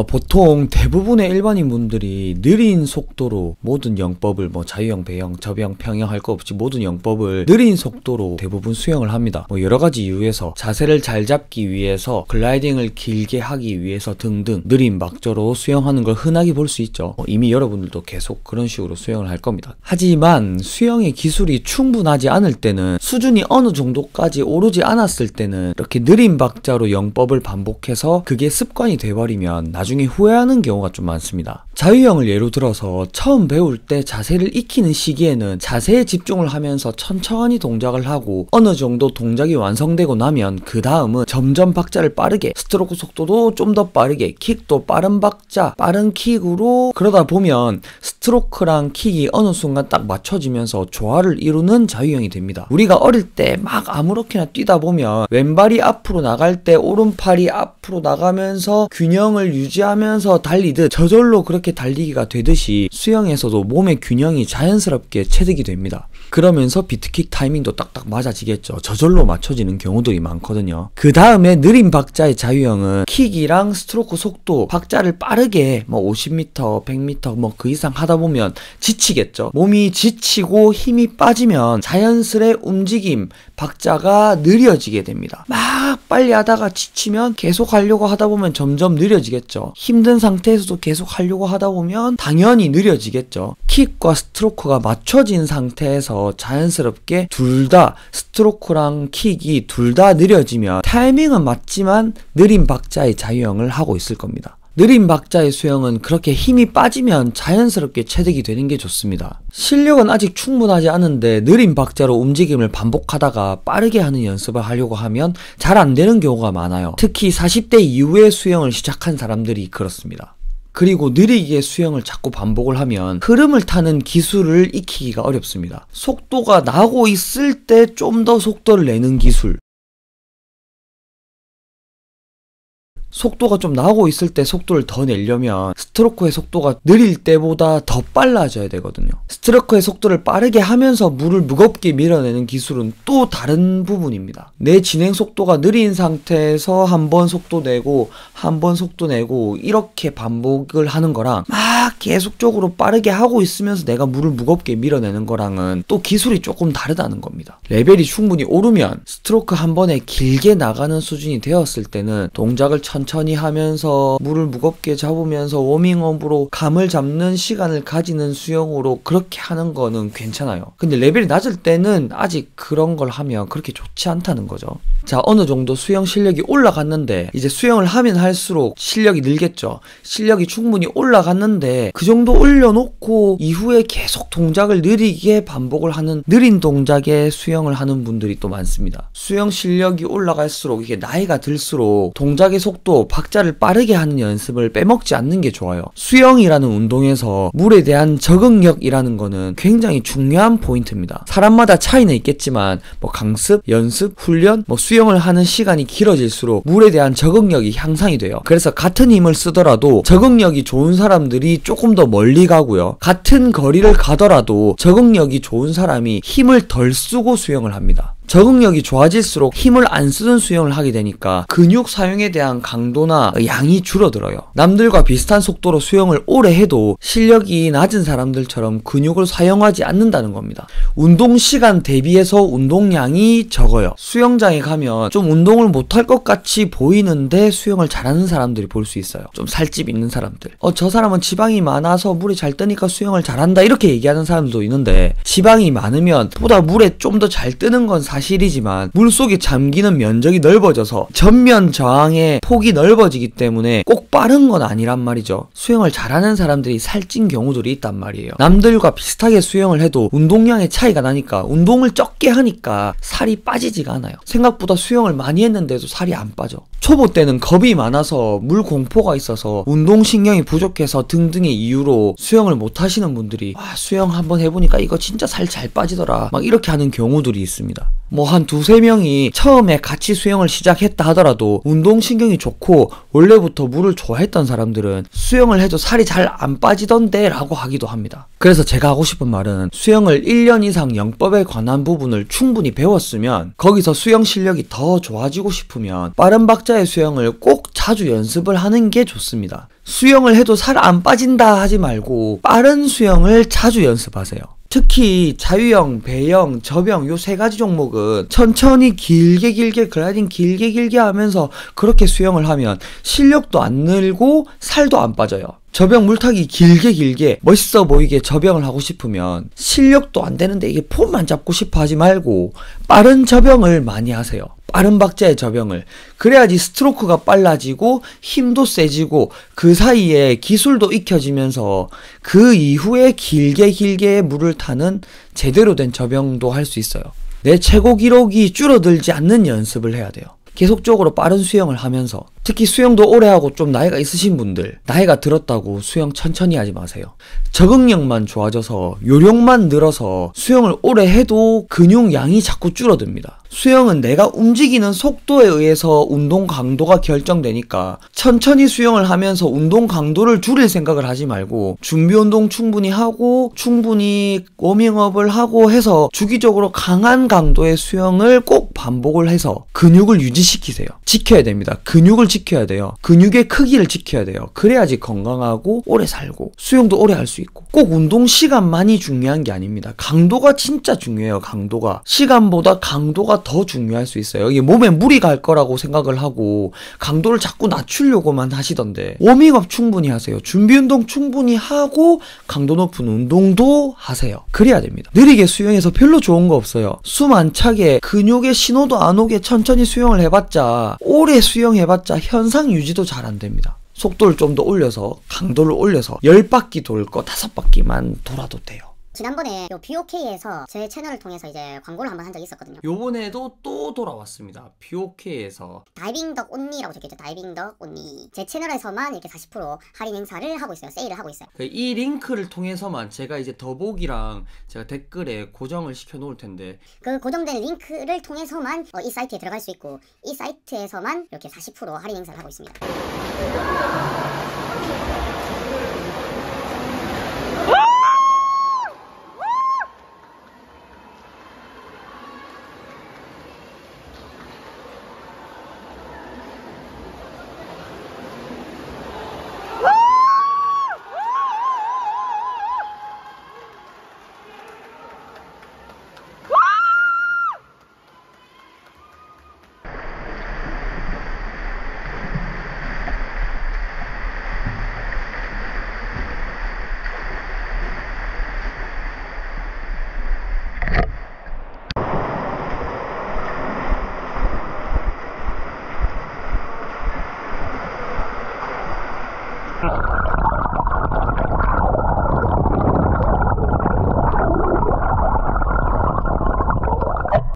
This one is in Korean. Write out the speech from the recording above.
보통 대부분의 일반인 분들이 느린 속도로 모든 영법을 자유형, 배영, 접영, 평영 할 거 없이 모든 영법을 느린 속도로 대부분 수영을 합니다. 여러가지 이유에서 자세를 잘 잡기 위해서, 글라이딩을 길게 하기 위해서 등등 느린 박자로 수영하는 걸 흔하게 볼 수 있죠. 이미 여러분들도 계속 그런 식으로 수영을 할 겁니다. 하지만 수영의 기술이 충분하지 않을 때는, 수준이 어느 정도까지 오르지 않았을 때는 이렇게 느린 박자로 영법을 반복해서 그게 습관이 돼버리면 나중에 후회하는 경우가 좀 많습니다. 자유형을 예로 들어서 처음 배울 때 자세를 익히는 시기에는 자세에 집중을 하면서 천천히 동작을 하고 어느 정도 동작이 완성되고 나면 그 다음은 점점 박자를 빠르게, 스트로크 속도도 좀 더 빠르게, 킥도 빠른 박자, 빠른 킥으로, 그러다 보면 스트로크랑 킥이 어느 순간 딱 맞춰지면서 조화를 이루는 자유형이 됩니다. 우리가 어릴 때 막 아무렇게나 뛰다 보면 왼발이 앞으로 나갈 때 오른팔이 앞으로 나가면서 균형을 유지하면서 달리듯 저절로 그렇게 달리기가 되듯이 수영에서도 몸의 균형이 자연스럽게 체득이 됩니다. 그러면서 비트킥 타이밍도 딱딱 맞아지겠죠. 저절로 맞춰지는 경우들이 많거든요. 그 다음에 느린 박자의 자유형은 킥이랑 스트로크 속도, 박자를 빠르게 50m, 100m 그 이상 하다 보면 지치겠죠. 몸이 지치고 힘이 빠지면 자연스레 움직임, 박자가 느려지게 됩니다. 막 빨리 하다가 지치면 계속 하려고 하다 보면 점점 느려지겠죠. 힘든 상태에서도 계속 하려고 하다 보면 당연히 느려지겠죠. 킥과 스트로크가 맞춰진 상태에서 자연스럽게 둘 다, 스트로크랑 킥이 둘 다 느려지면 타이밍은 맞지만 느린 박자의 자유형을 하고 있을 겁니다. 느린 박자의 수영은 그렇게 힘이 빠지면 자연스럽게 체득이 되는 게 좋습니다. 실력은 아직 충분하지 않은데 느린 박자로 움직임을 반복하다가 빠르게 하는 연습을 하려고 하면 잘 안 되는 경우가 많아요. 특히 40대 이후에 수영을 시작한 사람들이 그렇습니다. 그리고 느리게 수영을 자꾸 반복을 하면 흐름을 타는 기술을 익히기가 어렵습니다. 속도가 나고 있을 때 좀 더 속도를 내는 기술, 속도가 좀 나오고 있을 때 속도를 더 내려면 스트로크의 속도가 느릴 때보다 더 빨라져야 되거든요. 스트로크의 속도를 빠르게 하면서 물을 무겁게 밀어내는 기술은 또 다른 부분입니다. 내 진행 속도가 느린 상태에서 한 번 속도 내고 한 번 속도 내고 이렇게 반복을 하는 거랑 막 계속적으로 빠르게 하고 있으면서 내가 물을 무겁게 밀어내는 거랑은 또 기술이 조금 다르다는 겁니다. 레벨이 충분히 오르면 스트로크 한 번에 길게 나가는 수준이 되었을 때는 동작을 천천히 하면서 물을 무겁게 잡으면서 워밍업으로 감을 잡는 시간을 가지는 수영으로 그렇게 하는 거는 괜찮아요. 근데 레벨이 낮을 때는 아직 그런 걸 하면 그렇게 좋지 않다는 거죠. 자, 어느 정도 수영 실력이 올라갔는데 이제 수영을 하면 할수록 실력이 늘겠죠. 실력이 충분히 올라갔는데 그 정도 올려놓고 이후에 계속 동작을 느리게 반복을 하는 느린 동작의 수영을 하는 분들이 또 많습니다. 수영 실력이 올라갈수록 이게 나이가 들수록 동작의 속도, 박자를 빠르게 하는 연습을 빼먹지 않는 게 좋아요. 수영이라는 운동에서 물에 대한 적응력이라는 거는 굉장히 중요한 포인트입니다. 사람마다 차이는 있겠지만 강습, 연습, 훈련, 수영을 하는 시간이 길어질수록 물에 대한 적응력이 향상이 돼요. 그래서 같은 힘을 쓰더라도 적응력이 좋은 사람들이 조금 더 멀리 가고요. 같은 거리를 가더라도 적응력이 좋은 사람이 힘을 덜 쓰고 수영을 합니다. 적응력이 좋아질수록 힘을 안 쓰는 수영을 하게 되니까 근육 사용에 대한 강도나 양이 줄어들어요. 남들과 비슷한 속도로 수영을 오래 해도 실력이 낮은 사람들처럼 근육을 사용하지 않는다는 겁니다. 운동 시간 대비해서 운동량이 적어요. 수영장에 가면 좀 운동을 못할 것 같이 보이는데 수영을 잘하는 사람들이 볼 수 있어요. 좀 살집 있는 사람들. 저 사람은 지방이 많아서 물에 잘 뜨니까 수영을 잘한다 이렇게 얘기하는 사람들도 있는데, 지방이 많으면 보다 물에 좀 더 잘 뜨는 건 사실이지만 물속에 잠기는 면적이 넓어져서 전면 저항의 폭이 넓어지기 때문에 꼭 빠른 건 아니란 말이죠. 수영을 잘하는 사람들이 살찐 경우들이 있단 말이에요. 남들과 비슷하게 수영을 해도 운동량의 차이가 나니까, 운동을 적게 하니까 살이 빠지지가 않아요. 생각보다 수영을 많이 했는데도 살이 안 빠져. 초보 때는 겁이 많아서 물 공포가 있어서 운동신경이 부족해서 등등의 이유로 수영을 못 하시는 분들이 수영 한번 해보니까 이거 진짜 살 잘 빠지더라 막 이렇게 하는 경우들이 있습니다. 한 두세 명이 처음에 같이 수영을 시작했다 하더라도 운동신경이 좋고 원래부터 물을 좋아했던 사람들은 수영을 해도 살이 잘 안 빠지던데 라고 하기도 합니다. 그래서 제가 하고 싶은 말은, 수영을 1년 이상 영법에 관한 부분을 충분히 배웠으면, 거기서 수영 실력이 더 좋아지고 싶으면 빠른 박자의 수영을 꼭 자주 연습을 하는 게 좋습니다. 수영을 해도 살 안 빠진다 하지 말고 빠른 수영을 자주 연습하세요. 특히 자유형, 배영, 접영 요 세 가지 종목은 천천히 길게 글라이딩 길게 하면서 그렇게 수영을 하면 실력도 안 늘고 살도 안 빠져요. 접영 물타기 길게 멋있어 보이게 접영을 하고 싶으면 실력도 안 되는데 이게 폼만 잡고 싶어 하지 말고 빠른 접영을 많이 하세요. 빠른 박자의 접영을. 그래야지 스트로크가 빨라지고 힘도 세지고 그 사이에 기술도 익혀지면서 그 이후에 길게 물을 타는 제대로 된 접영도 할 수 있어요. 내 최고 기록이 줄어들지 않는 연습을 해야 돼요. 계속적으로 빠른 수영을 하면서, 특히 수영도 오래 하고 좀 나이가 있으신 분들, 나이가 들었다고 수영 천천히 하지 마세요. 적응력만 좋아져서 요령만 늘어서 수영을 오래 해도 근육 양이 자꾸 줄어듭니다. 수영은 내가 움직이는 속도에 의해서 운동 강도가 결정되니까 천천히 수영을 하면서 운동 강도를 줄일 생각을 하지 말고 준비 운동 충분히 하고 충분히 워밍업을 하고 해서 주기적으로 강한 강도의 수영을 꼭 반복을 해서 근육을 유지시키세요. 지켜야 됩니다. 근육을 지켜야 돼요. 근육의 크기를 지켜야 돼요. 그래야지 건강하고 오래 살고 수영도 오래 할 수 있고. 꼭 운동 시간만이 중요한 게 아닙니다. 강도가 진짜 중요해요. 강도가. 시간보다 강도가 더 중요할 수 있어요. 이게 몸에 무리가 갈 거라고 생각을 하고 강도를 자꾸 낮추려고만 하시던데 워밍업 충분히 하세요. 준비 운동 충분히 하고 강도 높은 운동도 하세요. 그래야 됩니다. 느리게 수영해서 별로 좋은 거 없어요. 숨 안 차게 근육에 신호도 안 오게 천천히 수영을 해봤자 오래 수영해봤자 현상 유지도 잘 안 됩니다. 속도를 좀 더 올려서 강도를 올려서 10바퀴 돌 거 5바퀴만 돌아도 돼요. 지난번에 요 BOK에서 제 채널을 통해서 이제 광고를 한번 한 적이 있었거든요. 요번에도 또 돌아왔습니다. BOK에서 다이빙덕 온리라고 적혀있죠. 다이빙덕 온리. 제 채널에서만 이렇게 40% 할인 행사를 하고 있어요. 세일을 하고 있어요. 이 링크를 통해서만 제가 이제 더보기랑 제가 댓글에 고정을 시켜 놓을 텐데 그 고정된 링크를 통해서만 이 사이트에 들어갈 수 있고 이 사이트에서만 이렇게 40% 할인 행사를 하고 있습니다.